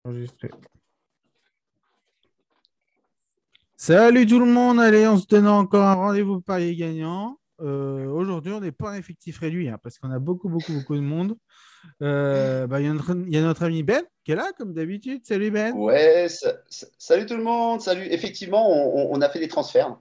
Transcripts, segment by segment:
Enregistré. Salut tout le monde, allez, on se donne encore un rendez-vous parier gagnant. Aujourd'hui, on n'est pas en effectif réduit parce qu'on a beaucoup de monde. Il y a notre ami Ben qui est là, comme d'habitude. Salut Ben. Ouais, salut tout le monde, salut. Effectivement, on a fait des transferts.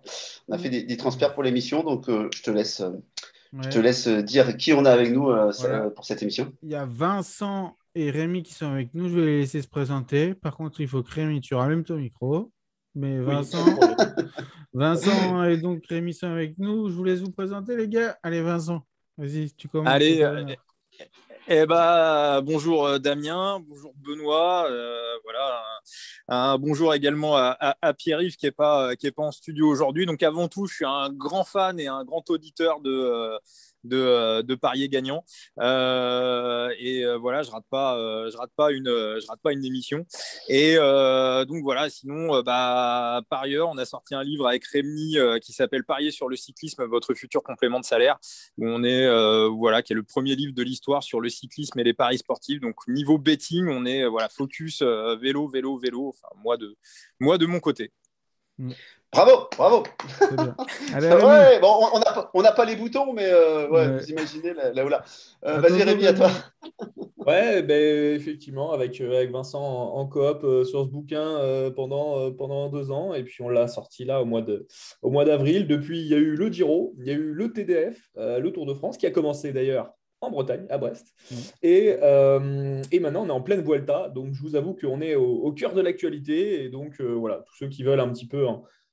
On a fait des transferts pour l'émission, donc je te Ouais, laisse dire qui on a avec nous voilà. pour cette émission. Il y a Vincent et Rémi qui sont avec nous. Je vais les laisser se présenter. Par contre, il faut que Rémi, tu rallumes ton micro. Mais Oui, pas de Vincent, problème. Vincent et donc Rémi sont avec nous. Je vous laisse vous présenter, les gars. Allez, Vincent, vas-y, tu commences, c'est Allez, ton honneur. bonjour Damien, bonjour Benoît, voilà, un bonjour également à Pierre-Yves qui est pas en studio aujourd'hui. Donc avant tout, je suis un grand fan et un grand auditeur de parier gagnant. Voilà, je rate pas une émission. Donc voilà, sinon, par ailleurs, on a sorti un livre avec Rémi qui s'appelle Parier sur le cyclisme, votre futur complément de salaire, où on est voilà, qui est le premier livre de l'histoire sur le cyclisme et les paris sportifs. Donc niveau betting, on est voilà, focus vélo, vélo, vélo. Enfin moi de mon côté. Mm, Bravo, bravo. c'est bien. Allez, Rémi. Ouais, bon, on n'a pas les boutons, mais ouais, Ouais. vous imaginez là où là. À ton Vas-y tour, Rémi, à toi. Rémi. Ouais, ben, effectivement, avec Vincent en coop sur ce bouquin pendant 2 ans. Et puis, on l'a sorti là au mois d'avril. Depuis, il y a eu le Giro, il y a eu le TDF, le Tour de France, qui a commencé d'ailleurs en Bretagne, à Brest. Mm. Et maintenant, on est en pleine Vuelta. Donc, je vous avoue qu'on est au cœur de l'actualité. Et donc, voilà, tous ceux qui veulent un petit peu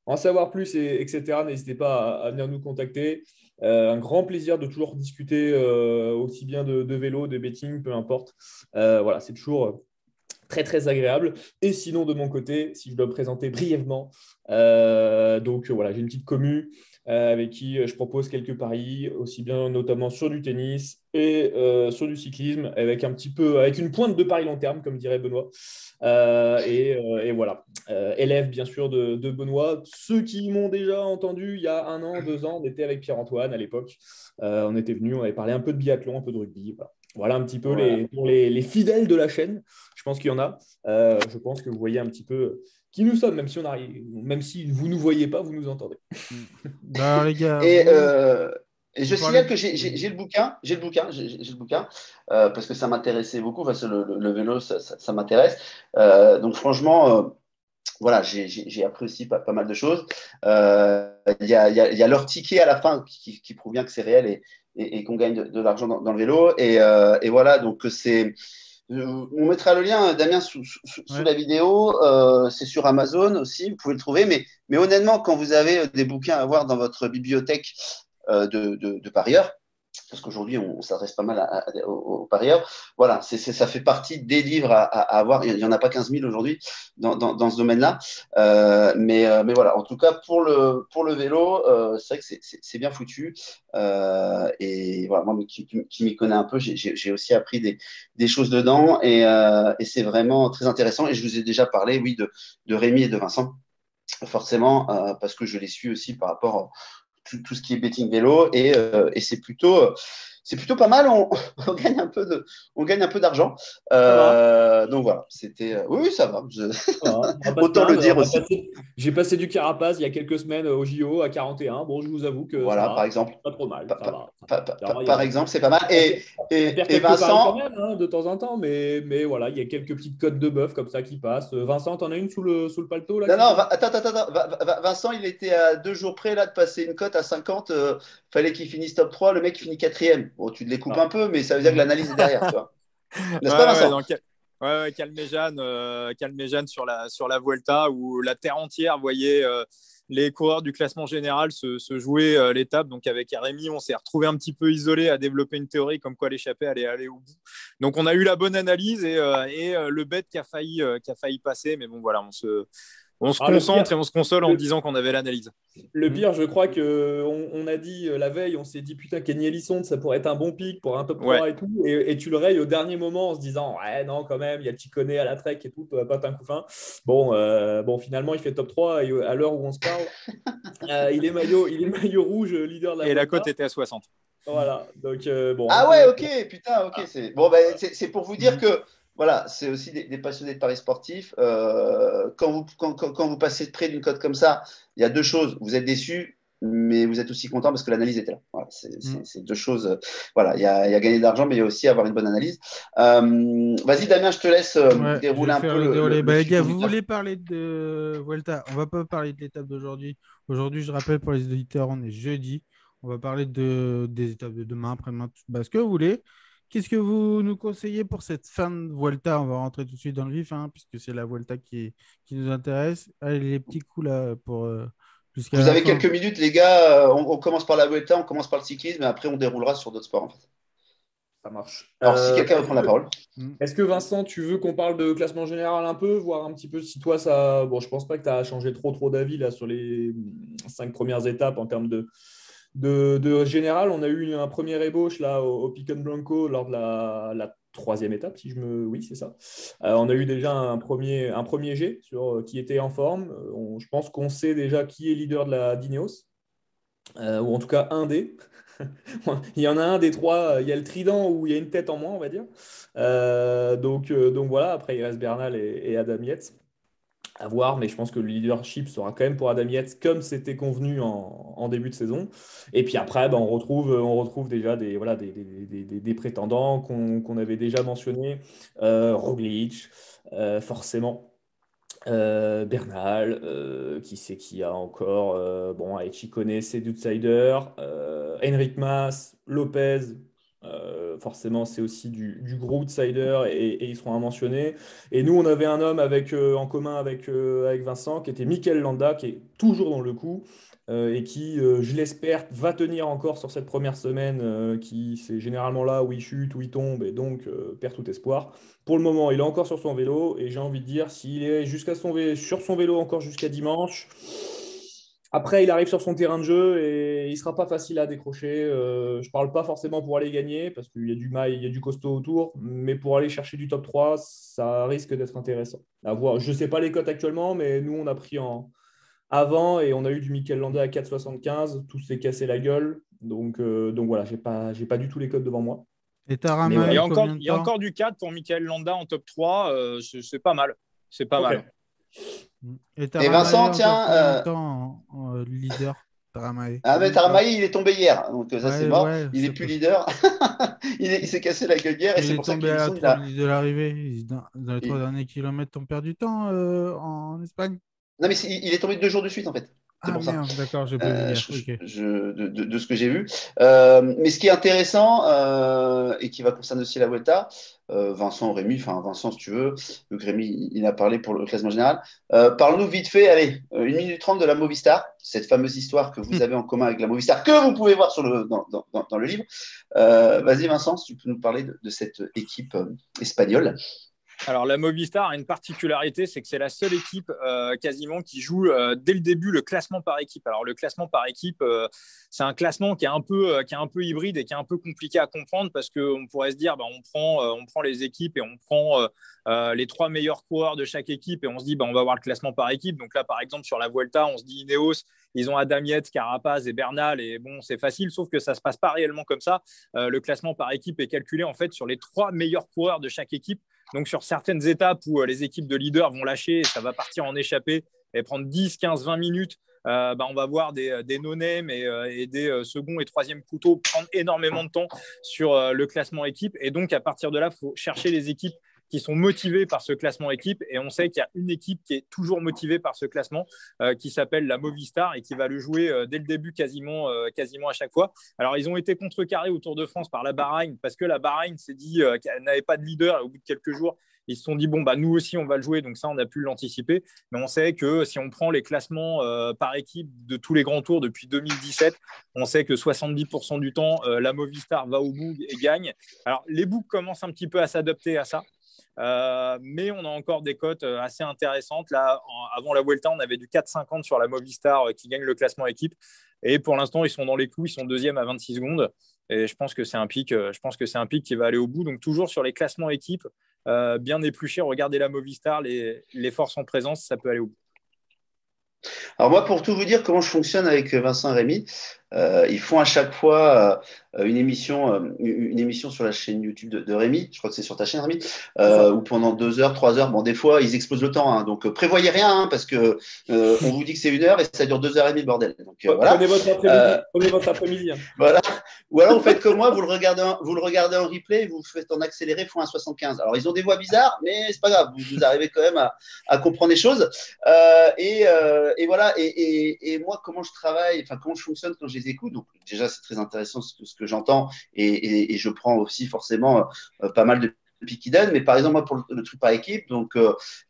en savoir plus, etc., n'hésitez pas à venir nous contacter. Un grand plaisir de toujours discuter aussi bien de vélo, de betting, peu importe. Voilà, c'est toujours très très agréable. Et sinon, de mon côté, si je dois me présenter brièvement, voilà, j'ai une petite commu avec qui je propose quelques paris, aussi bien notamment sur du tennis et sur du cyclisme, avec une pointe de paris long terme, comme dirait Benoît. Et voilà, élève bien sûr de Benoît. Ceux qui m'ont déjà entendu il y a 1 an, 2 ans, on était avec Pierre-Antoine à l'époque. On était venus, on avait parlé un peu de biathlon, un peu de rugby. Voilà, voilà un petit peu Voilà. pour les fidèles de la chaîne. Je pense qu'il y en a. Je pense que vous voyez un petit peu qui nous sommes, même si vous ne nous voyez pas, vous nous entendez. Mm. Bah, les gars, Et, vous, euh, et vous je parlez signale de... que j'ai le bouquin, j'ai le bouquin parce que ça m'intéressait beaucoup. Enfin, le vélo, ça m'intéresse. Donc franchement, voilà, j'ai appris aussi pas mal de choses. Il y a leur ticket à la fin qui prouve bien que c'est réel et qu'on gagne de l'argent dans le vélo. Et voilà, donc on mettra le lien, Damien, sous Ouais. la vidéo. C'est sur Amazon aussi, vous pouvez le trouver. Mais honnêtement, quand vous avez des bouquins à voir dans votre bibliothèque de parieurs, parce qu'aujourd'hui, on s'adresse pas mal aux parieurs. Voilà, ça fait partie des livres à avoir. Il n'y en a pas 15 000 aujourd'hui dans ce domaine-là. Mais voilà, en tout cas, pour le vélo, c'est vrai que c'est bien foutu. Et voilà, moi qui m'y connais un peu, j'ai aussi appris des choses dedans et c'est vraiment très intéressant. Et je vous ai déjà parlé, oui, de Rémi et de Vincent, forcément, parce que je les suis aussi par rapport à tout ce qui est betting vélo et c'est plutôt pas mal. On gagne un peu d'argent. Ça va. Donc voilà, c'était oui, ça va. Voilà, on va pas se Autant le plaindre. dire aussi. J'ai passé du carapace il y a quelques semaines au JO à 41. Bon, je vous avoue que ça Voilà, par va. exemple. Pas trop mal. Pa- Ça pa- va. pa- pa- pa- Il y Par a, exemple, c'est pas mal. on perd, on perd Et quelques paris quand Vincent, même, hein, de temps en temps, mais voilà, il y a quelques peties cotes de bœuf comme ça qui passent. Vincent, t'en as une sous le paletot là non, qui non, tombe? attends. Vincent, il était à 2 jours près là, de passer une cote à 50. Fallait qu'il finisse top 3. Le mec, il finit quatrième. Bon, tu te les coupes Ah. un peu, mais ça veut dire que Mhm. l'analyse est derrière, tu vois. N'est-ce pas, Ouais, ouais, Vincent? ouais, Calmejane sur la Vuelta où la terre entière voyait les coureurs du classement général se jouer l'étape. Donc avec Rémi, on s'est retrouvé un petit peu isolé à développer une théorie comme quoi l'échappée allait aller au bout. Donc on a eu la bonne analyse et le bet qui a failli passer. Mais bon, voilà, on se Ah, le pire, concentre et on se console en Mm. disant qu'on avait l'analyse. Mm. Je crois que on a dit la veille, on s'est dit putain, Kenny Elissonde, ça pourrait être un bon pic pour un top Ouais. 3 et tout. Et tu le rayes au dernier moment en se disant, ouais, non, quand même, il y a Chicone à la trek et tout, pas un coup fin. Bon, finalement, il fait top 3 et à l'heure où on se parle, il est maillot rouge, leader de la Et la cote Vuelta. était à 60. Voilà. Donc, bon, un Ah peu. ouais, ok, putain, ok. Ah, Bon, ben, voilà. c'est pour vous dire que voilà, c'est aussi des passionnés de paris sportifs. Quand vous passez près d'une cote comme ça, il y a deux choses. Vous êtes déçu, mais vous êtes aussi content parce que l'analyse était là. Voilà, c'est deux choses. Voilà, il y a gagner de l'argent, mais il y a aussi avoir une bonne analyse. Vas-y, Damien, je te laisse Ouais, je vais dérouler un faire peu le déroulé. le Bah, les fil gars, vous conducteur. voulez parler de Vuelta? On va pas parler de l'étape d'aujourd'hui. Aujourd'hui, je rappelle pour les auditeurs, on est jeudi. On va parler des étapes de demain, après-demain, ce que vous voulez. Qu'est-ce que vous nous conseillez pour cette fin de Vuelta? On va rentrer tout de suite dans le vif, hein, puisque c'est la Vuelta qui nous intéresse. Allez, les petits coups là pour jusqu'à Vous la avez fin. quelques minutes, les gars. On commence par la Vuelta, on commence par le cyclisme, et après on déroulera sur d'autres sports, en fait. Ça marche. Alors, si quelqu'un veut prendre la parole. Mm. Est-ce que Vincent, tu veux qu'on parle de classement général un peu, voir un petit peu si toi ça. Bon, je pense pas que tu as changé trop d'avis là sur les 5 premières étapes en termes de général. On a eu un premier ébauche là au Pico Blanco lors de la troisième étape, si je me. Oui, c'est ça. On a eu déjà un premier jet sur qui était en forme. Je pense qu'on sait déjà qui est leader de la d'Ineos, ou en tout cas un des. Il y en a un des trois, il y a le trident où il y a une tête en moins, on va dire. Donc voilà, après il reste Bernal et Adam Yates à voir, mais je pense que le leadership sera quand même pour Adam Yates comme c'était convenu en début de saison. Et puis après, ben, on retrouve déjà des prétendants qu'on avait déjà mentionnés. Roglic, forcément. Bernal, qui c'est qui a encore bon, avec Chicone, c'est d'outsider. Enric Mas, Lopez, forcément, c'est aussi du gros outsider et ils seront à mentionner. Et nous, on avait un homme en commun avec Vincent, qui était Mikel Landa, qui est toujours dans le coup et qui, je l'espère, va tenir encore sur cette première semaine, qui c'est généralement là où il chute, où il tombe et donc perd tout espoir. Pour le moment, il est encore sur son vélo et j'ai envie de dire, s'il est sur son vélo encore jusqu'à dimanche, après, il arrive sur son terrain de jeu et il ne sera pas facile à décrocher. Je ne parle pas forcément pour aller gagner parce qu'il y a du mail, il y a du costaud autour, mais pour aller chercher du top 3, ça risque d'être intéressant. À voir. Je ne sais pas les cotes actuellement, mais nous, on a pris avant et on a eu du Mikel Landa à 4,75. Tout s'est cassé la gueule. Donc voilà, j'ai pas du tout les cotes devant moi. Et Mais Il y voilà. Taramae, a encore, combien de il y a temps? encore du 4 pour Michael Landa en top 3. C'est pas mal. C'est pas Ok. mal. Et Et Taramae, Vincent, encore tiens, combien de temps en leader? Taramae. ah, mais Pas- Taramaï, il est tombé hier, donc ça c'est Ouais, mort. ouais, Il est plus leader. Il s'est cassé la gueule hier et il c'est est pour ça tombé à qu'Ilison, 3 minutes de l'arrivée. Dans les 3 il- derniers kilomètres, on perd du temps en Espagne. non, mais il est tombé 2 jours de suite en fait. C'est Ah pour ça. merde, d'accord, j'ai pas vu hier. Je- Ok. de ce que j'ai vu. Mais ce qui est intéressant et qui va concerner aussi la Vuelta, Vincent ou Rémi, enfin Vincent si tu veux, vu que Rémi il a parlé pour le classement général. Parle-nous vite fait, allez, 1 minute 30 de la Movistar, cette fameuse histoire que vous avez en commun avec la Movistar, que vous pouvez voir dans le livre. Vas-y Vincent, si tu peux nous parler de cette équipe espagnole. Alors, la Movistar a une particularité, c'est que c'est la seule équipe quasiment qui joue dès le début le classement par équipe. Alors, le classement par équipe, c'est un classement qui est un peu hybride et qui est un peu compliqué à comprendre parce qu'on pourrait se dire, bah, on prend les équipes et on prend les 3 meilleurs coureurs de chaque équipe et on se dit, bah, on va voir le classement par équipe. Donc là, par exemple, sur la Vuelta, on se dit Ineos, ils ont Adam Yates, Carapaz et Bernal et bon, c'est facile, sauf que ça ne se passe pas réellement comme ça. Le classement par équipe est calculé en fait sur les 3 meilleurs coureurs de chaque équipe. Donc, sur certaines étapes où les équipes de leaders vont lâcher et ça va partir en échappée et prendre 10, 15, 20 minutes, on va voir des no-name et des second et troisième couteaux prendre énormément de temps sur le classement équipe. Et donc, à partir de là, il faut chercher les équipes qui sont motivées par ce classement équipe. Et on sait qu'il y a une équipe qui est toujours motivée par ce classement, qui s'appelle la Movistar et qui va le jouer dès le début quasiment à chaque fois. Alors, ils ont été contrecarrés au Tour de France par la Bahreïn parce que la Bahreïn s'est dit qu'elle n'avait pas de leader et au bout de quelques jours, ils se sont dit, bon, bah, nous aussi, on va le jouer. Donc ça, on a pu l'anticiper. Mais on sait que si on prend les classements par équipe de tous les grands tours depuis 2017, on sait que 70% du temps, la Movistar va au bout et gagne. Alors, les books commencent un petit peu à s'adapter à ça. Mais on a encore des cotes assez intéressantes. Là, avant la Vuelta, on avait du 4,50 sur la Movistar qui gagne le classement équipe. Et pour l'instant, ils sont dans les clous. Ils sont deuxième à 26 secondes. Et je pense que c'est un pic. Qui va aller au bout. Donc toujours sur les classements équipes, bien épluché. Regardez la Movistar, les forces en présence, ça peut aller au bout. Alors moi, pour tout vous dire comment je fonctionne avec Vincent et Rémi, ils font à chaque fois une émission sur la chaîne YouTube de Rémi. Je crois que c'est sur ta chaîne, Rémi, ça. où pendant 2 heures, 3 heures, bon, des fois, ils explosent le temps. Hein, donc, prévoyez rien, hein, parce que on vous dit que c'est 1 heure et ça dure 2h30, bordel. Donc, voilà. Prenez votre après-midi. Hein. Voilà. Ou alors, vous faites comme moi, vous le regardez en replay et vous le faites en accéléré x1,75. Alors, ils ont des voix bizarres, mais c'est pas grave. Vous arrivez quand même à comprendre les choses. Et voilà. Et moi, comment je travaille, enfin, comment je fonctionne quand je les écoute. Donc, déjà, c'est très intéressant ce que j'entends et je prends aussi forcément pas mal de pics qui donnent. Mais par exemple, moi, pour le truc par équipe, donc,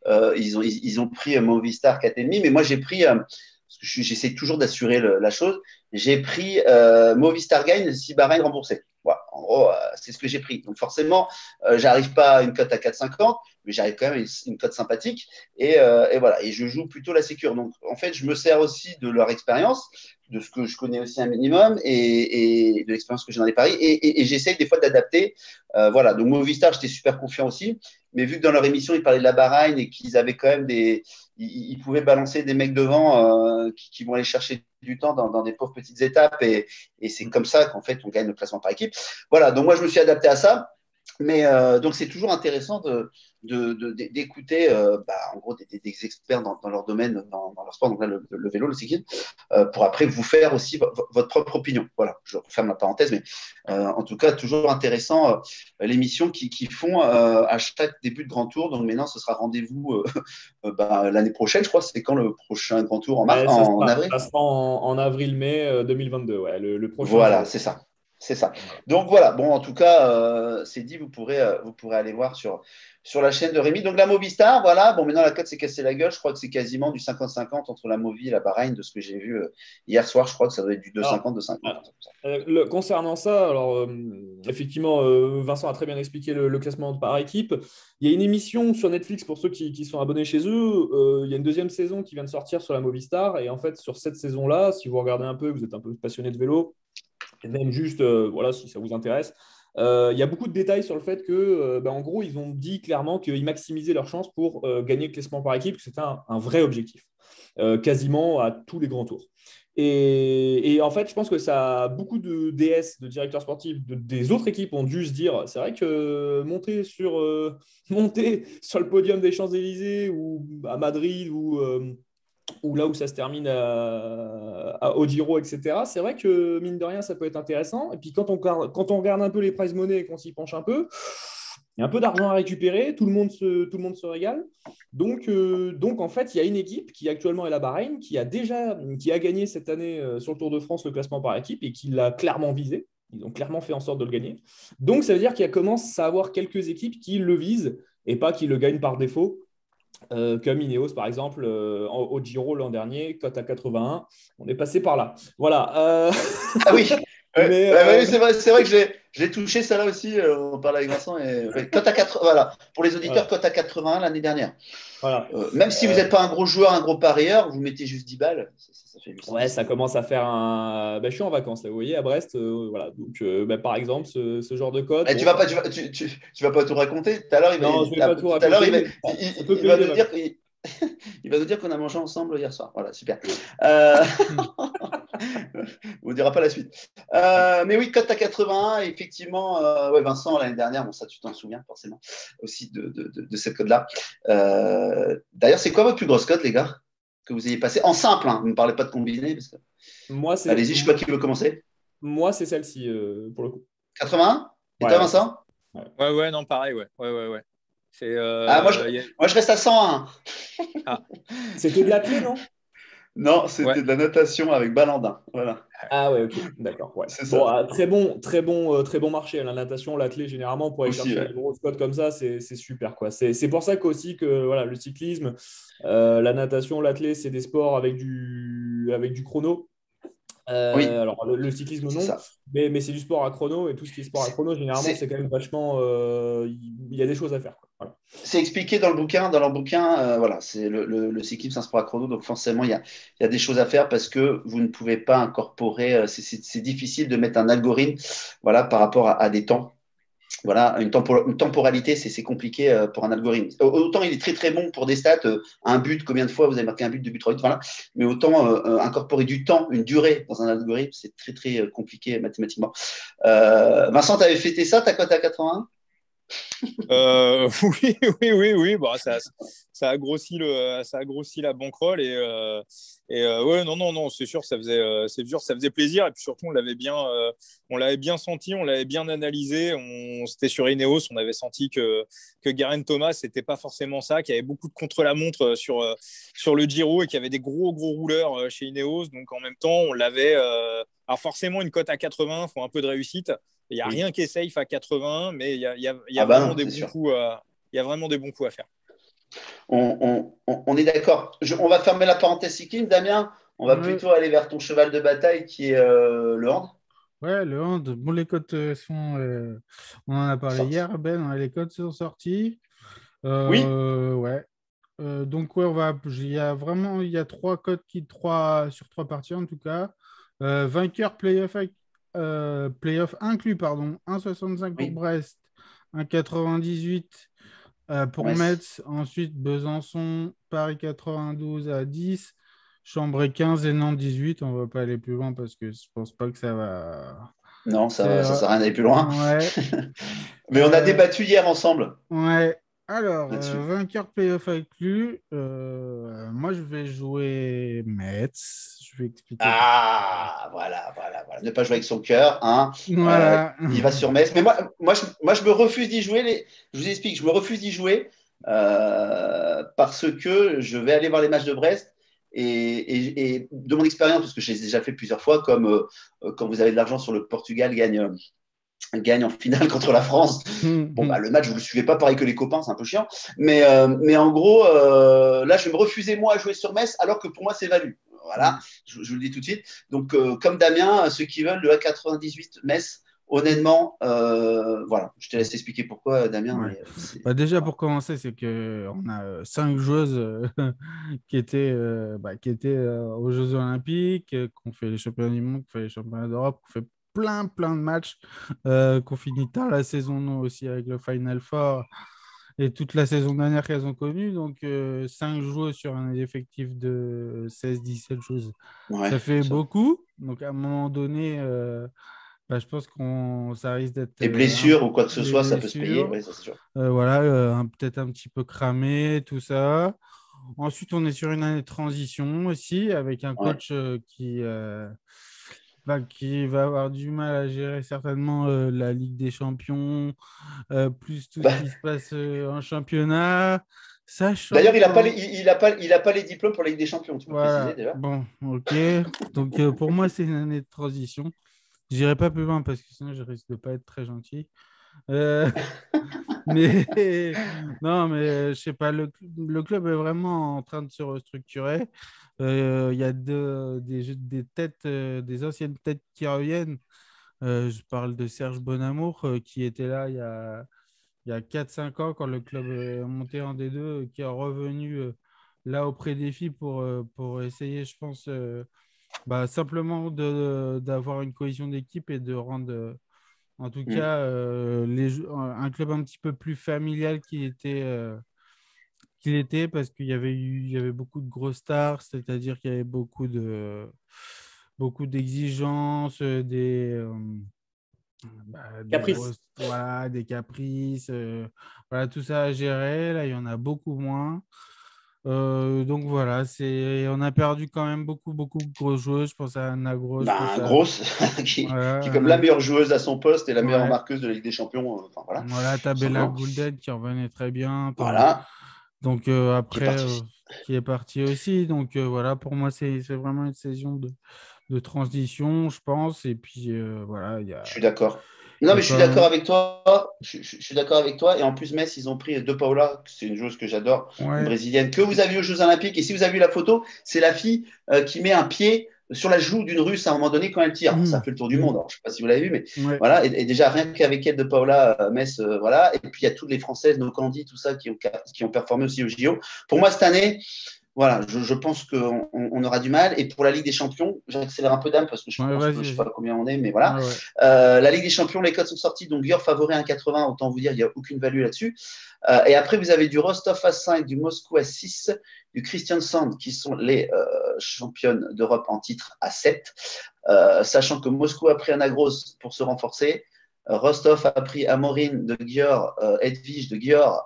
ils ont pris Movistar 4,5, mais moi, j'ai pris, parce que j'essaie toujours d'assurer la chose, j'ai pris Movistar Gain si Bahreïn remboursé. Voilà, en gros, c'est ce que j'ai pris. Donc forcément, j'arrive pas à une cote à 4,50, mais j'arrive quand même à une cote sympathique. Et voilà, et je joue plutôt la sécure. Donc en fait, je me sers aussi de leur expérience, de ce que je connais aussi un minimum et de l'expérience que j'ai dans les paris. Et j'essaye des fois d'adapter. Voilà, donc Movistar, j'étais super confiant aussi. Mais vu que dans leur émission, ils parlaient de la Bahreïn et qu'ils avaient quand même ils pouvaient balancer des mecs devant qui vont aller chercher du temps dans des pauvres petites étapes et c'est comme ça qu'en fait on gagne le classement par équipe. Voilà, donc moi je me suis adapté à ça. Mais donc, c'est toujours intéressant d'écouter en gros des experts dans leur domaine, dans leur sport, donc là, le vélo, le cyclisme, pour après vous faire aussi votre propre opinion. Voilà, je ferme la parenthèse, mais en tout cas, toujours intéressant l'émission qu'ils font à chaque début de Grand Tour. Donc maintenant, ce sera rendez-vous l'année prochaine, je crois. C'est quand le prochain Grand Tour en avril? Ça sera en avril-mai 2022, ouais, le prochain. Voilà, c'est ça. C'est ça. Donc voilà, bon, en tout cas, c'est dit, vous pourrez aller voir sur la chaîne de Rémi. Donc la Movistar, voilà, bon, maintenant la cote s'est cassée la gueule. Je crois que c'est quasiment du 50-50 entre la Movi et la Bahreïn, de ce que j'ai vu hier soir. Je crois que ça doit être du 2,50, 2,50. Concernant ça, alors effectivement, Vincent a très bien expliqué le classement par équipe. Il y a une émission sur Netflix pour ceux qui sont abonnés chez eux. Il y a une deuxième saison qui vient de sortir sur la Movistar. Et en fait, sur cette saison-là, si vous regardez un peu, vous êtes un peu passionné de vélo, et même juste, voilà, si ça vous intéresse, il y a beaucoup de détails sur le fait que, en gros, ils ont dit clairement qu'ils maximisaient leurs chances pour gagner le classement par équipe, que c'était un vrai objectif, quasiment à tous les grands tours. Et en fait, je pense que ça, beaucoup de DS, de directeurs sportifs, des autres équipes ont dû se dire, c'est vrai que monter sur le podium des Champs-Élysées ou à Madrid ou là où ça se termine au Giro, etc. C'est vrai que, mine de rien, ça peut être intéressant. Et puis, quand on regarde un peu les prize money et qu'on s'y penche un peu, il y a un peu d'argent à récupérer, tout le monde se régale. Donc, en fait, il y a une équipe qui actuellement est la Bahreïn, qui a gagné cette année sur le Tour de France le classement par équipe et qui l'a clairement visé. Ils ont clairement fait en sorte de le gagner. Donc, ça veut dire qu'il commence à avoir quelques équipes qui le visent et pas qui le gagnent par défaut. Comme Ineos par exemple au Giro l'an dernier, cote à 81, on est passé par là. Voilà. Ah oui, oui, c'est vrai que je l'ai touché ça là aussi. On parlait avec Vincent et cote à 80. Voilà, pour les auditeurs, cote à 81 l'année dernière. Voilà. Même si vous n'êtes pas un gros joueur, un gros parieur, vous mettez juste 10 balles. Ça fait 800. Ouais, ça commence à faire un. Je suis en vacances là, vous voyez, à Brest. Voilà. Donc, par exemple, ce genre de cote. Tu vas pas tout raconter. Tout à l'heure, il va nous dire il va nous dire qu'on a mangé ensemble hier soir. Voilà, super. On ne dira pas la suite. Mais oui, cote à 81, effectivement. Vincent, l'année dernière, bon, ça, tu t'en souviens forcément aussi de cette cote-là. D'ailleurs, c'est quoi votre plus grosse cote, les gars, que vous ayez passé en simple, hein, ne me parlez pas de combiné. Parce que... Allez-y, je ne sais pas qui veut commencer. Moi, c'est celle-ci, pour le coup. 81 ? Et toi, Vincent ? Ouais, non, pareil, ouais. C'est, moi, je reste à 101. C'était de la clé, non ? Non, c'était de la natation avec Balandin. Voilà. Ah ouais, ok, d'accord. Ouais. C'est ça. Très bon marché. La natation, l'athlé, généralement, pour aller chercher des grosses cotes comme ça, c'est super, quoi. C'est pour ça qu'aussi que voilà, le cyclisme, la natation, l'athlé, c'est des sports avec du chrono. Oui. Alors, le cyclisme, non, mais c'est du sport à chrono, et tout ce qui est sport à chrono, généralement, c'est quand même vachement. Il y a des choses à faire, quoi. Voilà. C'est expliqué dans leur bouquin. Voilà, c'est le cyclisme, c'est un sport à chrono, donc forcément, il y a des choses à faire parce que vous ne pouvez pas incorporer. C'est difficile de mettre un algorithme, voilà, par rapport à des temps. Voilà, une temporalité, c'est compliqué pour un algorithme. Autant il est très très bon pour des stats, un but, combien de fois vous avez marqué un but, 2 buts, 3 buts, voilà. Mais autant incorporer du temps, une durée dans un algorithme, c'est très très compliqué mathématiquement. Vincent, tu avais fêté ça, ta cote à 81? Oui. Bon, ça a grossi la bankroll ouais, non, c'est sûr, ça faisait plaisir et puis surtout on l'avait bien senti, on l'avait bien analysé. C'était sur Ineos, on avait senti que Geraint Thomas c'était pas forcément ça, qu'il y avait beaucoup de contre-la-montre sur le Giro et qu'il y avait des gros rouleurs chez Ineos. Donc en même temps, on l'avait. Alors forcément une cote à 80, faut un peu de réussite. Il n'y a rien qui est safe à 80, mais il y a vraiment des bons coups. Il y a vraiment des bons coups à faire. On est d'accord. On va fermer la parenthèse cycling, Damien. On va plutôt aller vers ton cheval de bataille qui est le hand. Ouais, le hand. Bon, les cotes sont. On en a parlé hier, Ben. Les cotes sont sorties. Oui. Ouais. Donc, ouais, il y a 3 cotes sur 3 parties en tout cas. Vainqueur playoff inclus, pardon. 1,65 pour Brest, 1,98 pour Metz. Ensuite, Besançon, Paris 92 à 10, Chambray 15 et Nantes 18. On ne va pas aller plus loin parce que je ne pense pas que ça va. Non, ça ne sert à rien d'aller plus loin. Ouais. Mais on a débattu hier ensemble. Ouais. Alors, vainqueur playoff inclus, moi je vais jouer Metz. Je vais expliquer. Voilà. Ne pas jouer avec son cœur. Hein. Voilà. Il va sur Metz. Mais moi, je me refuse d'y jouer. Je vous explique, je me refuse d'y jouer parce que je vais aller voir les matchs de Brest. Et de mon expérience, parce que j'ai déjà fait plusieurs fois, comme quand vous avez de l'argent sur le Portugal gagne en finale contre la France. Bon, le match, vous ne le suivez pas pareil que les copains, c'est un peu chiant. Mais en gros, là, je vais me refuser, moi, à jouer sur Metz, alors que pour moi, c'est value. Voilà, je vous le dis tout de suite. Donc, comme Damien, ceux qui veulent le A98 Metz, honnêtement, voilà, je te laisse expliquer pourquoi, Damien. Ouais. Mais, déjà, pour commencer, c'est qu'on a 5 joueuses qui étaient aux Jeux Olympiques, qui ont fait les championnats du monde, qui ont fait les championnats d'Europe, qui ont fait plein de matchs, qu'on finit tard la saison, nous aussi, avec le Final Four et toute la saison dernière qu'elles ont connue. Donc, 5 joueuses sur un effectif de 16-17 joueuses. Ça fait beaucoup. Donc, à un moment donné, je pense ça risque d'être. Les blessures ou quoi que ce soit, ça peut se payer. Ouais, ça, c'est sûr. Voilà, peut-être un petit peu cramé, tout ça. Ensuite, on est sur une année de transition aussi, avec un coach qui va avoir du mal à gérer certainement la Ligue des Champions, plus tout ce qui se passe en championnat. D'ailleurs, il n'a pas les diplômes pour la Ligue des Champions, tu peux préciser déjà. Bon, ok. Donc, pour moi, c'est une année de transition. Je n'irai pas plus loin parce que sinon, je risque de ne pas être très gentil. Mais non, mais je sais pas, le club est vraiment en train de se restructurer. Il y a des têtes, des anciennes têtes qui reviennent. Je parle de Serge Bonamour qui était là il y a 4-5 ans quand le club est monté en D2, qui est revenu là auprès des filles pour essayer, je pense, simplement d'avoir une cohésion d'équipe et de rendre. En tout cas, un club un petit peu plus familial qu'il était parce qu'il y avait beaucoup de grosses stars, c'est-à-dire qu'il y avait beaucoup d'exigences, des caprices. Des caprices, voilà, tout ça à gérer. Là, il y en a beaucoup moins. Donc voilà, on a perdu quand même beaucoup de grosses joueuses. Je pense à Anna Gross. Grosse, qui est comme la meilleure joueuse à son poste et la meilleure marqueuse de la Ligue des Champions. Voilà, t'as Bella Goulded qui revenait très bien. Voilà. Donc après, qui est parti aussi. Donc voilà, pour moi, c'est vraiment une saison de transition, je pense. Et puis voilà, je suis d'accord. Non, mais je suis d'accord avec toi. Je suis d'accord avec toi. Et en plus, Metz, ils ont pris De Paula, c'est une joueuse que j'adore, une brésilienne, que vous avez vu aux Jeux Olympiques. Et si vous avez vu la photo, c'est la fille qui met un pied sur la joue d'une Russe à un moment donné quand elle tire. Ça fait le tour du monde. Alors, je ne sais pas si vous l'avez vu, mais voilà. Et déjà, rien qu'avec elle, De Paula, Metz, voilà. Et puis, il y a toutes les Françaises, nos Candy, tout ça, qui ont performé aussi au JO. Pour moi, cette année, Voilà, je pense qu'on aura du mal. Et pour la Ligue des Champions, j'accélère un peu d'âme parce que je pense que je ne sais pas combien on est, mais voilà. Ouais. La Ligue des Champions, les codes sont sortis. Donc, Győr favori 1,80. Autant vous dire, il n'y a aucune value là-dessus. Et après, vous avez du Rostov à 5, du Moscou à 6, du Kristiansand, qui sont les championnes d'Europe en titre à 7. Sachant que Moscou a pris Anagros pour se renforcer. Rostov a pris Amorin de Győr, Edwige de Győr.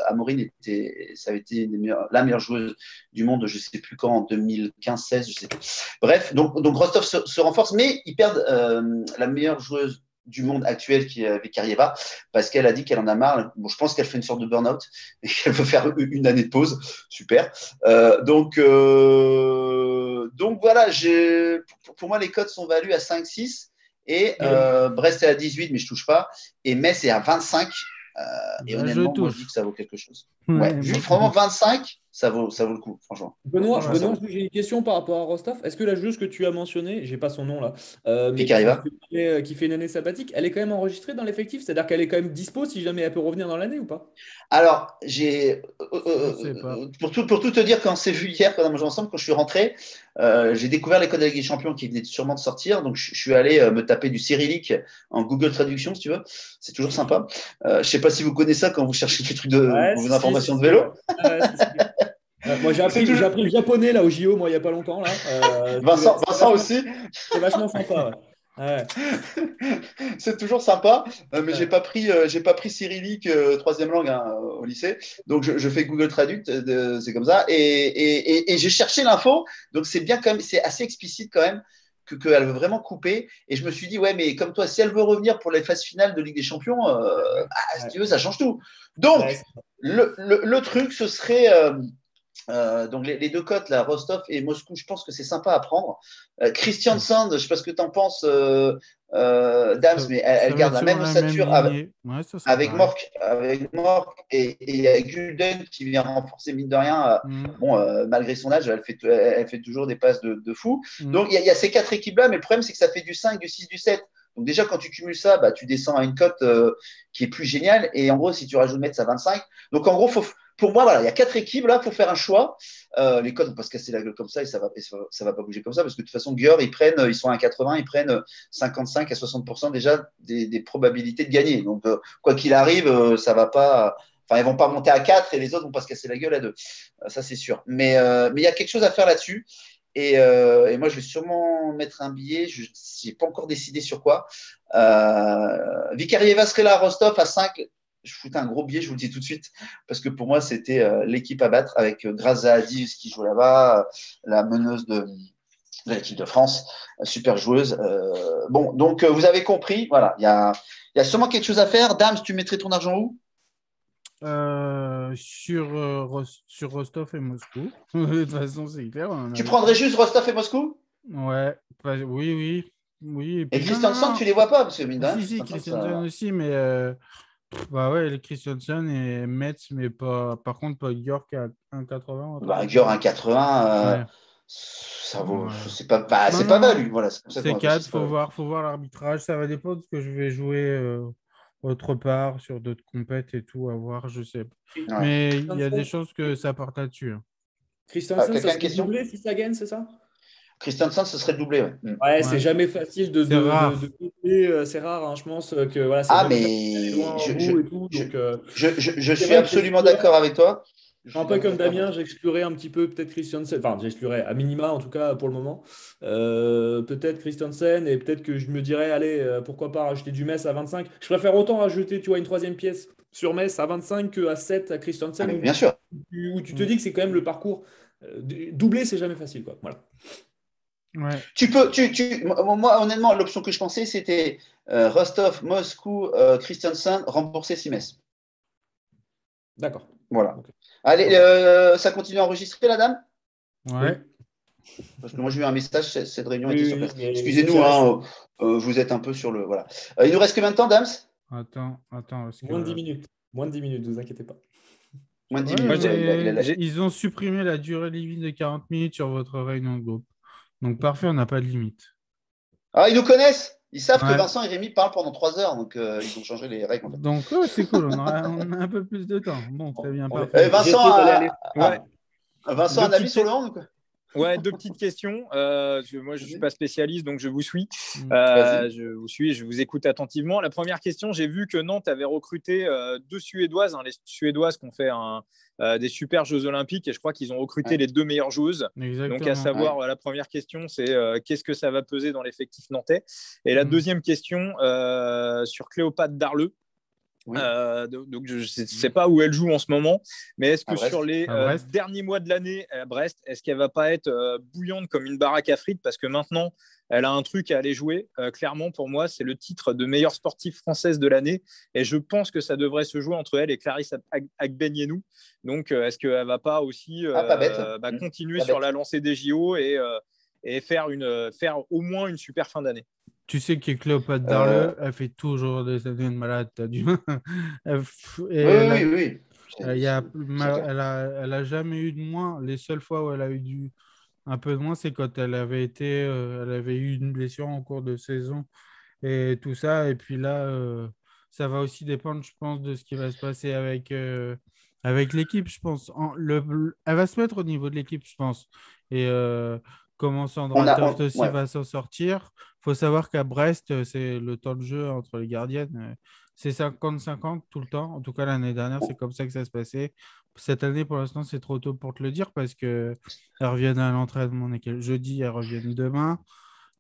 Amorin ça avait été la meilleure joueuse du monde, je ne sais plus quand, en 2015-16, je sais plus. Bref, donc Rostov se renforce, mais ils perdent la meilleure joueuse du monde actuel qui est Vikarieva, parce qu'elle a dit qu'elle en a marre. Bon, je pense qu'elle fait une sorte de burn-out et qu'elle veut faire une année de pause. Super. Donc voilà, pour moi, les codes sont valus à 5-6. Et Brest est à 18, mais je ne touche pas. Et Metz est à 25. Et honnêtement, moi, je dis que ça vaut quelque chose. Ouais, vraiment 25, ça vaut le coup, franchement. Benoît, j'ai une question par rapport à Rostov. Est-ce que la joueuse que tu as mentionnée, je n'ai pas son nom là, mais qui fait une année sabbatique, elle est quand même enregistrée dans l'effectif? C'est-à-dire qu'elle est quand même dispo si jamais elle peut revenir dans l'année ou pas? Alors, pour tout te dire, quand on s'est vu hier, quand on a mangé ensemble, quand je suis rentré, j'ai découvert les codes de la Ligue des Champions qui venaient sûrement de sortir. Donc, je suis allé me taper du cyrillique en Google Traduction, si tu veux. C'est toujours sympa. Je ne sais pas si vous connaissez ça quand vous cherchez des trucs vos informations de vélo. Moi, j'ai appris le japonais là, au JO, moi, il n'y a pas longtemps. Là. Vincent aussi. C'est vachement sympa. Ouais. C'est toujours sympa, mais j'ai pas pris cyrillique troisième langue au lycée, donc je fais Google Traduct, c'est comme ça, et j'ai cherché l'info, donc c'est bien quand même, c'est assez explicite quand même qu'elle veut vraiment couper, et je me suis dit ouais, mais comme toi, si elle veut revenir pour les phases finales de Ligue des Champions, si tu veux, ça change tout. Donc le truc, ce serait donc les deux cotes, là, Rostov et Moscou, je pense que c'est sympa à prendre. Kristiansand, je ne sais pas ce que tu en penses, Dams, mais elle garde la même ossature avec Mork, et il y a Gulden qui vient renforcer, mine de rien. Malgré son âge, elle fait toujours des passes de fou. Donc il y a ces quatre équipes-là, mais le problème, c'est que ça fait du 5, du 6, du 7. Donc déjà, quand tu cumules ça, tu descends à une cote qui est plus géniale. Et en gros, si tu rajoutes Metz à 25, donc en gros, pour moi, voilà, il y a quatre équipes là, il faut faire un choix. Les codes vont pas se casser la gueule comme ça et ça va pas bouger comme ça parce que de toute façon, Győr, ils sont à 80, ils prennent 55 à 60% déjà des probabilités de gagner. Donc, quoi qu'il arrive, ça va pas. Enfin, ils vont pas monter à 4 et les autres vont pas se casser la gueule à 2. Ça, c'est sûr. Mais il y a quelque chose à faire là-dessus. Et moi, je vais sûrement mettre un billet. Je n'ai pas encore décidé sur quoi. Vikarieva serait là à Rostov à 5. Je foutais un gros billet, je vous le dis tout de suite, parce que pour moi, c'était l'équipe à battre avec Graza Adiz qui joue là-bas, la meneuse de l'équipe de France, super joueuse. Bon, donc vous avez compris, voilà, il y a sûrement quelque chose à faire. Dams, tu mettrais ton argent où? Sur Rostov et Moscou. De toute façon, c'est clair. Tu prendrais juste Rostov et Moscou? Ouais, oui. Et Kristiansand, tu les vois pas parce que mine de rien. Si, Kristiansand aussi, mais ouais, les Kristiansand et Metz, mais pas. Par contre, pas Győr qui a 1,80. Győr 1,80, ça vaut. C'est pas valu. Voilà, c'est 4, faut voir l'arbitrage. Ça va dépendre de ce que je vais jouer autre part sur d'autres compètes et tout, à voir, je sais. Ouais. Mais il y a des choses que ça part là-dessus. Kristiansand, ça serait doublé si ça gagne, c'est ça? Kristiansand, ce serait doublé. Ouais, c'est jamais facile de doubler. C'est rare, hein, je pense que voilà. Mais je suis absolument d'accord avec toi. Un peu comme Damien, j'exclurais un petit peu peut-être Kristiansand, enfin j'exclurais à minima en tout cas pour le moment, peut-être Kristiansand et peut-être que je me dirais allez pourquoi pas rajouter du Metz à 25. Je préfère autant rajouter une troisième pièce sur Metz à 25 qu'à 7 à Kristiansand. Bien sûr. Où tu te dis que c'est quand même le parcours doubler, c'est jamais facile quoi. Voilà. Ouais. Moi honnêtement l'option que je pensais c'était Rostov, Moscou, Kristiansand, rembourser 6 Metz. D'accord. Voilà. Okay. Allez, ça continue à enregistrer, la dame? Ouais. Parce que moi, j'ai eu un message, cette réunion était sur place. Excusez-nous, vous êtes un peu sur le… Voilà. Il nous reste combien de temps, Dams? Attends. Moins de 10 minutes. Moins de 10 minutes, ne vous inquiétez pas. Moins de 10 minutes. Ils ont supprimé la durée limite de 40 minutes sur votre réunion de groupe. Donc, parfait, on n'a pas de limite. Ah, ils nous connaissent? Ils savent que Vincent et Rémi parlent pendant 3 heures, donc ils ont changé les règles. En fait. Donc, c'est cool, on a un peu plus de temps. Bon, très bien, parfait. Vincent, Vincent, Deux un avis petites sur le hand ou quoi? Ouais, deux petites questions. Moi, je ne suis pas spécialiste, donc je vous suis. Vas-y. Je vous suis, je vous écoute attentivement. La première question, j'ai vu que Nantes avait recruté deux Suédoises, les Suédoises qui ont fait des super Jeux Olympiques, et je crois qu'ils ont recruté Ouais. les deux meilleures joueuses. Donc, à Exactement. savoir, Ouais. la première question, c'est qu'est-ce que ça va peser dans l'effectif nantais? Et la Mm. deuxième question, sur Cléopâtre Darleux. Oui, Donc je ne sais pas où elle joue en ce moment, mais est-ce à que sur Brest. les À Brest. derniers mois de l'année à Brest, est-ce qu'elle va pas être bouillante comme une baraque à frites parce que maintenant elle a un truc à aller jouer. Clairement, pour moi, c'est le titre de meilleure sportive française de l'année, et je pense que ça devrait se jouer entre elle et Clarisse Agbenienou. Donc, est-ce qu'elle va pas aussi Ah, pas bête. continuer Pas sur bête. la lancée des JO et faire au moins une super fin d'année? Tu sais que Cléopâtre Euh, Darleux, elle fait toujours des années de malade. T'as du... Et oui, elle a, oui, oui, oui. il y a, C'est clair. elle a jamais eu de moins. Les seules fois où elle a eu un peu de moins, c'est quand elle avait eu une blessure en cours de saison et tout ça. Et puis là, ça va aussi dépendre, je pense, de ce qui va se passer avec l'équipe, je pense. Elle va se mettre au niveau de l'équipe, je pense. Et comment Sandra Toft aussi Ouais. va s'en sortir. Il faut savoir qu'à Brest, c'est le temps de jeu entre les gardiennes. C'est 50-50 tout le temps. En tout cas, l'année dernière, c'est comme ça que ça se passait. Cette année, pour l'instant, c'est trop tôt pour te le dire parce que elles reviennent à l'entraînement. On est quel jeudi, elles reviennent demain.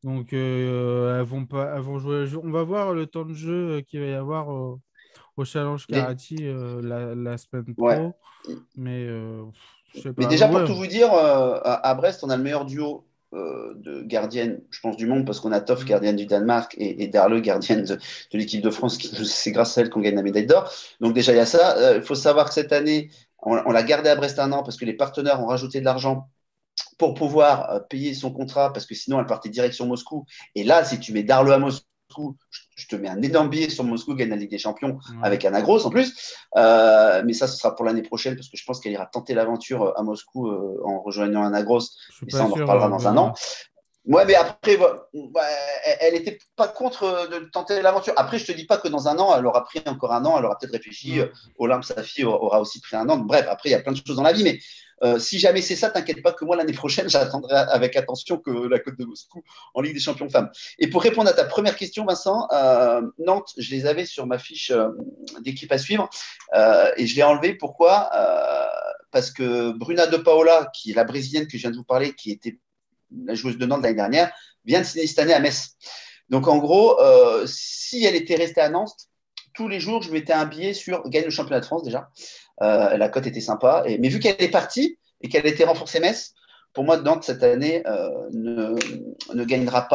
Donc, elles vont jouer. On va voir le temps de jeu qu'il va y avoir au Challenge Dé- Karaty la semaine ouais. pro. Mais je sais Mais pas. déjà, pour Ouais. tout vous dire, à Brest, on a le meilleur duo de gardiennes, je pense, du monde, parce qu'on a Toff, Mm. gardienne du Danemark, et Darleux, gardienne de l'équipe de France. C'est grâce à elle qu'on gagne la médaille d'or. Donc déjà, il y a ça. Il faut savoir que cette année, on l'a gardé à Brest un an parce que les partenaires ont rajouté de l'argent pour pouvoir payer son contrat, parce que sinon, elle partait direct sur Moscou. Et là, si tu mets Darleux à Moscou, je te mets un énorme billet sur Moscou, gagne la Ligue des Champions Ouais. avec Anna Gross en plus. Mais ça, ce sera pour l'année prochaine parce que je pense qu'elle ira tenter l'aventure à Moscou en rejoignant Anna Gross. Je suis Et pas ça, on en sûr, reparlera dans un an. Benoît. Ouais, mais après, elle n'était pas contre de tenter l'aventure. Après, je te dis pas que dans un an, elle aura pris encore un an, elle aura peut-être réfléchi. Non. Olympe, sa fille, aura aussi pris un an. Bref, après, il y a plein de choses dans la vie. Mais si jamais c'est ça, t'inquiète pas que moi, l'année prochaine, j'attendrai avec attention que la Côte de Moscou en Ligue des Champions femmes. Et pour répondre à ta première question, Vincent, Nantes, je les avais sur ma fiche d'équipe à suivre et je l'ai enlevé. Pourquoi parce que Bruna De Paola, qui est la brésilienne que je viens de vous parler, qui était la joueuse de Nantes l'année dernière, vient de signer cette année à Metz. Donc en gros, si elle était restée à Nantes, tous les jours, je mettais un billet sur gagne le championnat de France déjà. La cote était sympa. Mais vu qu'elle est partie et qu'elle a été renforcée Metz, pour moi, Nantes, cette année, ne gagnera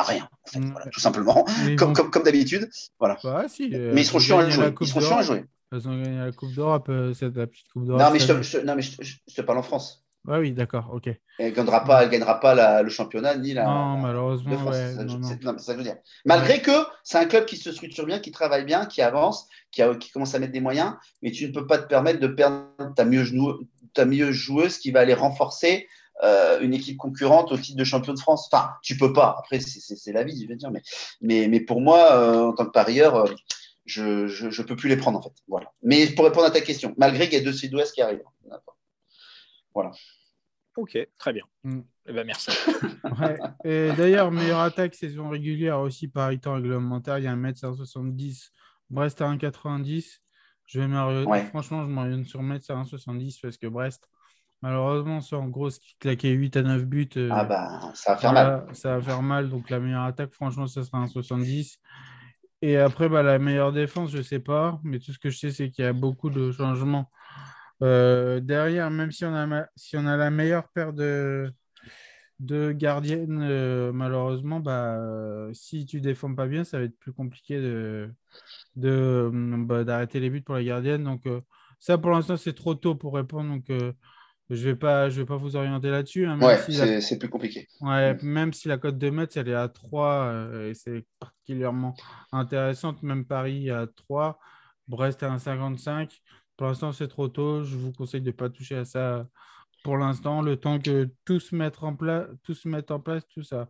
rien, en fait, voilà, tout simplement, Mais ils comme, vont. comme, comme d'habitude. Voilà. Bah, si, Mais ils seront chiants à jouer. Ils seront chiants à jouer. Elles ont gagné la Coupe d'Europe, la petite Coupe d'Europe Non, mais cette année. je te parle en France. Ah oui, d'accord, ok. Elle ne Mm. gagnera pas le championnat ni Non, la Coupe de malheureusement, France. ouais, non, non. Non, c'est ça que je veux dire. Ouais. Malgré que c'est un club qui se structure bien, qui travaille bien, qui avance, qui commence à mettre des moyens, mais tu ne peux pas te permettre de perdre ta mieux joueuse qui va aller renforcer une équipe concurrente au titre de champion de France. Enfin, tu peux pas. Après, c'est la vie, je veux dire. Mais pour moi, en tant que parieur, je peux plus les prendre en fait. Voilà. Mais pour répondre à ta question, malgré qu'il y a deux Sud-Ouest qui arrivent. Voilà. Ok, très bien. Mm. Eh ben, merci. Ouais. Et d'ailleurs, meilleure attaque saison régulière aussi par temps réglementaire, il y a 1,170 m, Brest à 1,90 m. Ouais. Franchement, je m'oriente sur Metz à 1,70 parce que Brest, malheureusement, c'est en gros ce qui claquait 8 à 9 buts. Ah bah, ça va faire mal. Voilà, ça va faire mal. Donc la meilleure attaque, franchement, ça sera 1,70 m. Et après, bah, la meilleure défense, je ne sais pas. Mais tout ce que je sais, c'est qu'il y a beaucoup de changements. Derrière, même si on a la meilleure paire de gardiennes, malheureusement, si tu défends pas bien, ça va être plus compliqué d'arrêter les buts pour les gardiennes. Donc, ça, pour l'instant, c'est trop tôt pour répondre. Donc, je vais pas vous orienter là-dessus, hein, Ouais, c'est plus compliqué. ouais, même si la cote de Metz, elle est à 3 et c'est particulièrement intéressante. Même Paris à 3, Brest à 1,55. Pour l'instant, c'est trop tôt. Je vous conseille de ne pas toucher à ça pour l'instant, le temps que tout se mette en place, tout ça.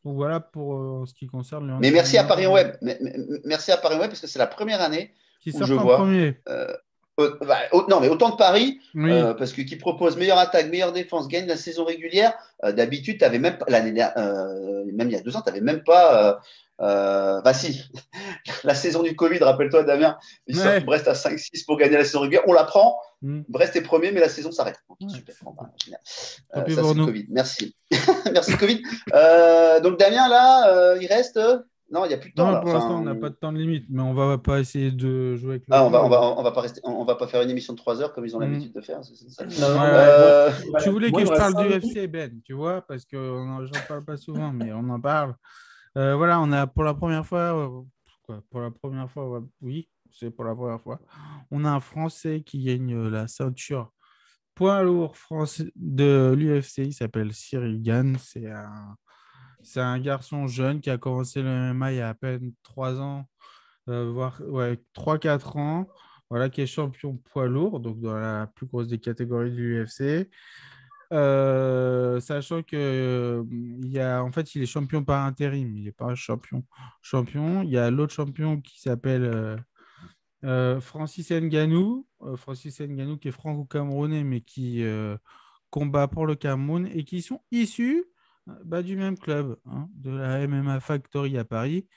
Donc voilà pour ce qui concerne le hand Mais merci à féminin Paris Web. Merci à Paris Web parce que c'est la première année qui où je sort en vois premier. Non, mais autant de paris, Oui. parce que qui propose meilleure attaque, meilleure défense, gagne la saison régulière. D'habitude, tu n'avais même pas, même il y a 2 ans, tu n'avais même pas. Bah si, la saison du Covid, rappelle-toi, Damien, ils sortent Ouais. Brest à 5-6 pour gagner la saison régulière. On la prend. Mm. Brest est premier, mais la saison s'arrête. Ok, Ouais, super. Bon, bah, génial. tant pis Ça, pour c'est le nous. Covid. Merci. Merci, Covid. Donc, Damien, là, il reste. Non, il n'y a plus de temps, Non, là. pour l'instant, on Enfin, n'a pas de temps de limite, mais on va pas essayer de jouer avec le ah, temps. on va pas rester, on va pas faire une émission de 3 heures comme ils ont Mm. l'habitude de faire. C'est ça. Non, Ouais, non, ouais. Euh, Tu voulais moi, que il je me reste parle 5 du minutes. UFC, Ben, tu vois, parce que j'en parle pas souvent, mais on en parle. Voilà, on a pour la première fois, pour la première fois, ouais, oui, c'est pour la première fois, on a un Français qui gagne la ceinture poids lourd français de l'UFC. Il s'appelle Cyril Gane. C'est un garçon jeune qui a commencé le MMA il y a à peine 3 ans, voire ouais, 3-4 ans. Voilà, qui est champion poids lourd, donc dans la plus grosse des catégories de l'UFC. Sachant que en fait, il est champion par intérim, il n'est pas un champion. Il y a l'autre champion qui s'appelle Francis Ngannou. Francis Ngannou qui est franco-camerounais, mais qui combat pour le Cameroun et qui sont issus du même club, hein, de la MMA Factory à Paris.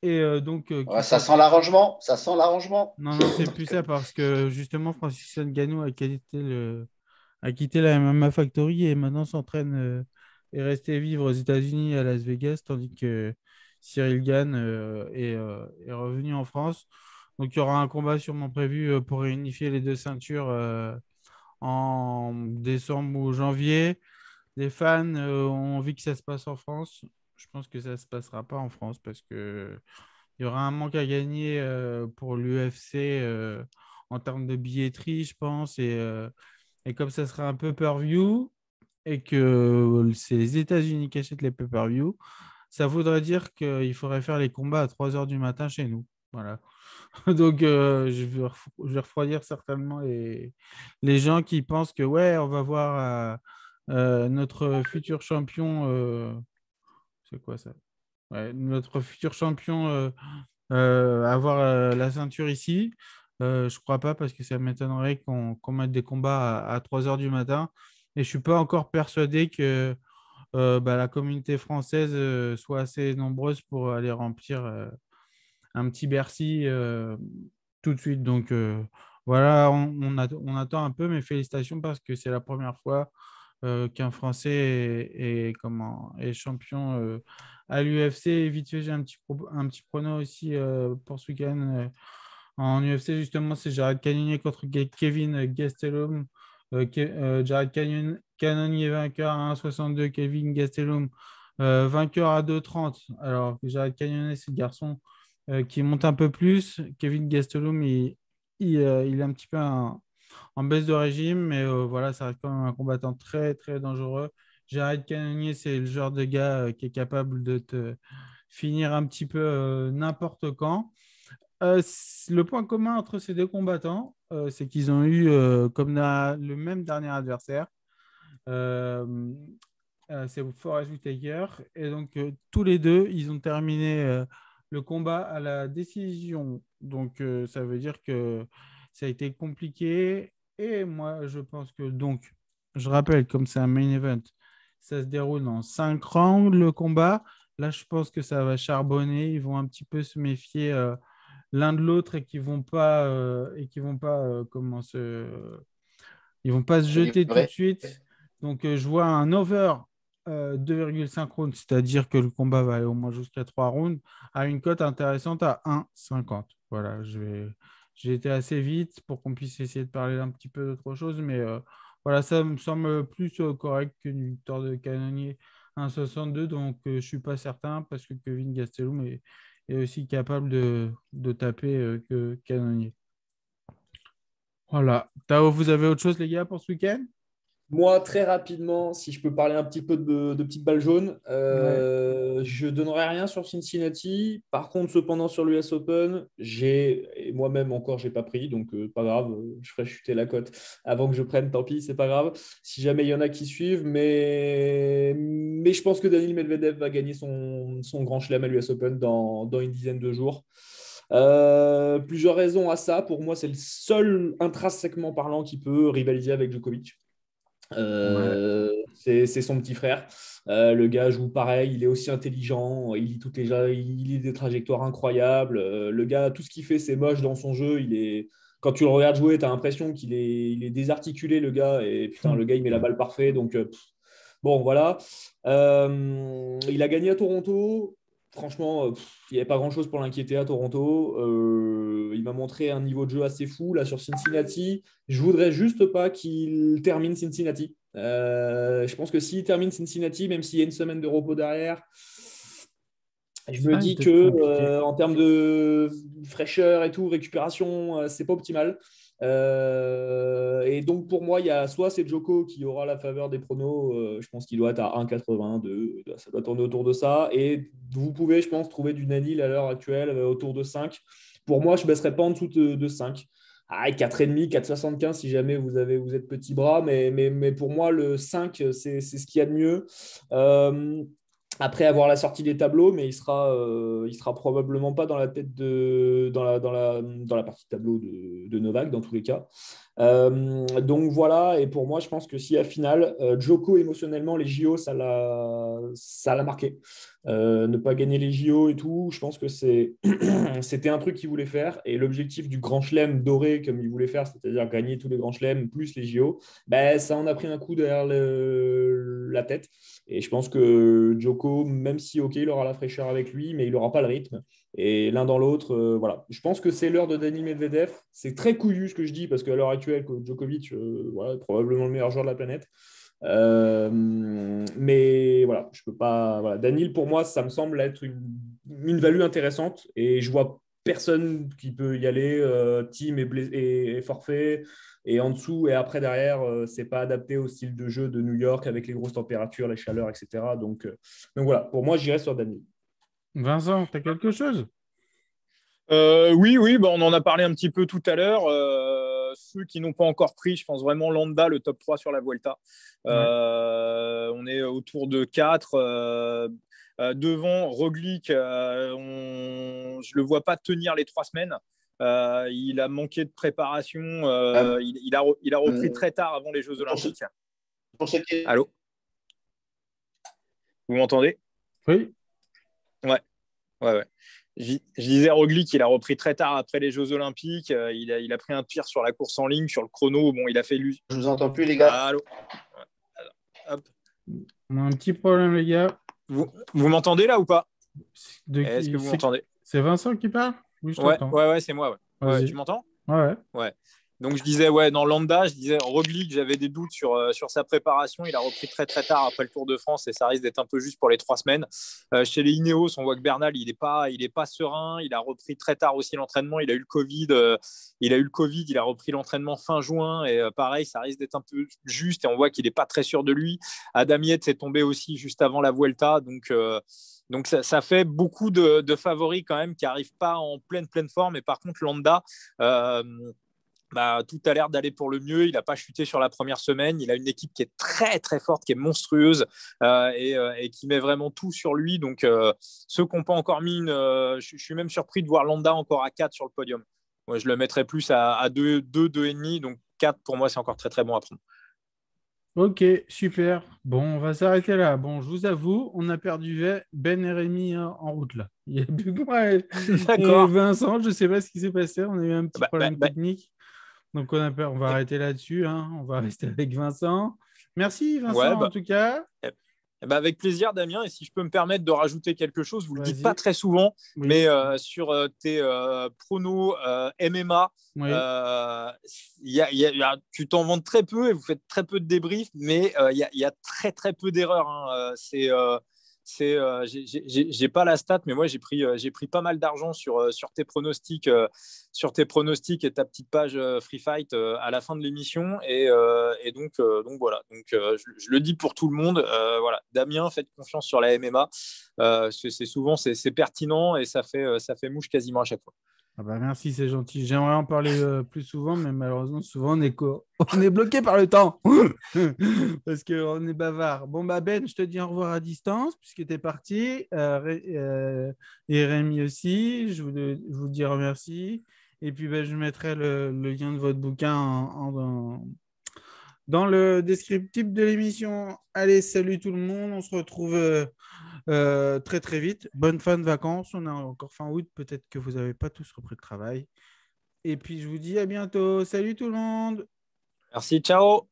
Et donc, qui ouais, ça sont... sent l'arrangement. Ça sent l'arrangement. Non, non, c'est plus Donc, ça parce que justement, Francis Ngannou a quitté la MMA Factory et maintenant s'entraîne est resté vivre aux États-Unis à Las Vegas, tandis que Cyril Gane est revenu en France. Donc il y aura un combat sûrement prévu pour réunifier les deux ceintures en décembre ou janvier. Les fans ont envie que ça se passe en France. Je pense que ça ne se passera pas en France parce que il y aura un manque à gagner pour l'UFC en termes de billetterie, je pense. Et comme ça sera un pay-per-view et que c'est les États-Unis qui achètent les pay-per-view, ça voudrait dire qu'il faudrait faire les combats à 3 heures du matin chez nous. Voilà. Donc, je vais refroidir certainement les gens qui pensent que, ouais, on va voir notre futur champion. C'est quoi ça? Ouais, notre futur champion avoir la ceinture ici. Je crois pas parce que ça m'étonnerait qu'on mette des combats à 3 heures du matin. Et je suis pas encore persuadé que la communauté française soit assez nombreuse pour aller remplir un petit Bercy tout de suite. Donc voilà, on attend un peu, mais félicitations parce que c'est la première fois qu'un Français est champion à l'UFC. Et vite fait, j'ai un petit prono aussi pour ce week-end en UFC. Justement, c'est Jared Cannonier contre Kevin Gastelum. Jared Cannonier vainqueur à 1,62, Kevin Gastelum vainqueur à 2,30. Alors, Jared Cannonier, c'est le garçon qui monte un peu plus. Kevin Gastelum, il est un petit peu en baisse de régime, mais voilà, ça reste quand même un combattant très, très dangereux. Jared Cannonier, c'est le genre de gars qui est capable de te finir un petit peu n'importe quand. Le point commun entre ces deux combattants, c'est qu'ils ont eu le même dernier adversaire. Euh, c'est Forrest Whitaker. Et donc, tous les deux, ils ont terminé le combat à la décision. Donc, ça veut dire que ça a été compliqué. Et moi, je pense que, donc, je rappelle, comme c'est un main event, ça se déroule en 5 rounds, le combat. Là, je pense que ça va charbonner. Ils vont un petit peu se méfier l'un de l'autre ils vont pas se se jeter tout de livrer. suite. Donc, je vois un over 2,5 rounds, c'est-à-dire que le combat va aller au moins jusqu'à 3 rounds, à une cote intéressante à 1,50. Voilà, j'ai été assez vite pour qu'on puisse essayer de parler un petit peu d'autre chose, mais voilà, ça me semble plus correct qu'une victoire de Cannonier 1,62, donc je ne suis pas certain parce que Kevin Gastelum est aussi capable de taper que Cannonier. Voilà. Tao, vous avez autre chose, les gars, pour ce week-end? Moi, très rapidement, si je peux parler un petit peu de petites balles jaunes, Ouais. je ne donnerai rien sur Cincinnati. Par contre, cependant, sur l'US Open, et moi-même encore, je n'ai pas pris, donc pas grave, je ferai chuter la cote avant que je prenne, tant pis, c'est pas grave. Si jamais il y en a qui suivent, mais je pense que Daniil Medvedev va gagner son grand chelem à l'US Open dans une dizaine de jours. Plusieurs raisons à ça. Pour moi, c'est le seul intrinsèquement parlant qui peut rivaliser avec Djokovic. C'est son petit frère. Le gars joue pareil, il est aussi intelligent, il lit des trajectoires incroyables. Le gars, tout ce qu'il fait, c'est moche dans son jeu. Quand tu le regardes jouer, tu as l'impression il est désarticulé, le gars. Et putain, le gars, il met la balle parfait. Donc, bon, voilà. Il a gagné à Toronto. Franchement, il n'y avait pas grand-chose pour l'inquiéter à Toronto. Il m'a montré un niveau de jeu assez fou là sur Cincinnati. Je voudrais juste pas qu'il termine Cincinnati. Je pense que s'il termine Cincinnati, même s'il y a une semaine de repos derrière, je me dis que en termes de fraîcheur et tout, récupération, c'est pas optimal. Et donc pour moi, il y a soit c'est Djoko qui aura la faveur des pronos, je pense qu'il doit être à 1,82, ça doit tourner autour de ça. Et vous pouvez, je pense, trouver du Nanil à l'heure actuelle autour de 5. Pour moi, je ne baisserai pas en dessous de 5. 4,5, 4,75 si jamais vous êtes petit bras, mais pour moi, le 5, c'est ce qu'il y a de mieux. Après avoir la sortie des tableaux, mais il sera probablement pas dans la tête dans la partie tableau de Novak dans tous les cas. Donc voilà, et pour moi, je pense que si à finale, Djoko émotionnellement, les JO, ça l'a marqué. Ne pas gagner les JO et tout, je pense que c'était un truc qu'il voulait faire. Et l'objectif du grand chelem doré, comme il voulait faire, c'est-à-dire gagner tous les grands chelems plus les JO, ben, ça en a pris un coup derrière la tête. Et je pense que Djoko, même si, OK, il aura la fraîcheur avec lui, mais il n'aura pas le rythme. Et l'un dans l'autre, voilà. Je pense que c'est l'heure de Dani Medvedev. C'est très couillu ce que je dis, parce qu'à l'heure actuelle, Djokovic, voilà, probablement le meilleur joueur de la planète. Mais voilà, je peux pas. Voilà. Daniil, pour moi, ça me semble être une value intéressante. Et je vois personne qui peut y aller. Team est forfait. Et en dessous et après derrière, c'est pas adapté au style de jeu de New York avec les grosses températures, les chaleurs, etc. Donc voilà, pour moi, j'irai sur Daniil. Vincent, tu as quelque chose? Oui, bah, on en a parlé un petit peu tout à l'heure. Ceux qui n'ont pas encore pris, je pense vraiment Landa, le top 3 sur la Vuelta. On est autour de 4. Devant Roglic, je ne le vois pas tenir les 3 semaines. Il a manqué de préparation. Il a repris très tard avant les Jeux Olympiques. Pour ce qui est... Allô? Vous m'entendez? Oui. Ouais. Je disais Roglic, il a repris très tard après les Jeux Olympiques. Il a pris un tir sur la course en ligne, sur le chrono. Bon, il a fait lui. Je vous entends plus, les gars. Allô? Hop. On a un petit problème, les gars. Vous m'entendez là ou pas? Est-ce que vous m'entendez? C'est Vincent qui parle? Oui, je t'entends. Ouais, c'est moi. Ouais, tu m'entends? Ouais. Donc je disais, dans Landa, je disais Roglic, j'avais des doutes sur sa préparation. Il a repris très très tard après le Tour de France et ça risque d'être un peu juste pour les 3 semaines. Chez les Ineos, on voit que Bernal, il est pas serein. Il a repris très tard aussi l'entraînement. Il a eu le Covid. Il a repris l'entraînement fin juin et pareil, ça risque d'être un peu juste et on voit qu'il n'est pas très sûr de lui. Adam Yates est tombé aussi juste avant la Vuelta, donc ça fait beaucoup de favoris quand même qui n'arrivent pas en pleine forme. Et par contre, Landa, tout a l'air d'aller pour le mieux. Il n'a pas chuté sur la première semaine. Il a une équipe qui est très très forte, qui est monstrueuse et qui met vraiment tout sur lui. Donc ceux qui n'ont pas encore mis je suis même surpris de voir Landa encore à 4 sur le podium. Moi, je le mettrais plus à 2, 2,5. Donc 4 pour moi, c'est encore très très bon à prendre. Ok, super. Bon, on va s'arrêter là. Bon, je vous avoue, on a perdu Ben et Rémi en route là. Il n'y a plus que moi et Vincent. Je ne sais pas ce qui s'est passé. On a eu un petit problème technique. Donc, on va arrêter là-dessus. Hein. On va rester avec Vincent. Merci, Vincent, en tout cas. Avec plaisir, Damien. Et si je peux me permettre de rajouter quelque chose, vous ne le dites pas très souvent, mais sur tes pronos MMA, tu t'en vantes très peu et vous faites très peu de débriefs, mais il y a très, très peu d'erreurs. Hein. J'ai pas la stat, mais moi j'ai pris pas mal d'argent sur tes pronostics et ta petite page Free Fight à la fin de l'émission et donc voilà. Donc je le dis pour tout le monde. Voilà, Damien, faites confiance sur la MMA. C'est souvent c'est pertinent et ça fait mouche quasiment à chaque fois. Ah bah merci, c'est gentil. J'aimerais en parler plus souvent, mais malheureusement, souvent, on est bloqué par le temps parce qu'on est bavard. Bon, bah Ben, je te dis au revoir à distance puisque tu es parti. Et Rémi aussi, je vous dis remercie. Et puis, bah, je mettrai le lien de votre bouquin dans le descriptif de l'émission. Allez, salut tout le monde. On se retrouve très très vite. Bonne fin de vacances. On est encore fin août. Peut-être que vous n'avez pas tous repris le travail. Et puis je vous dis à bientôt. Salut tout le monde. Merci, ciao.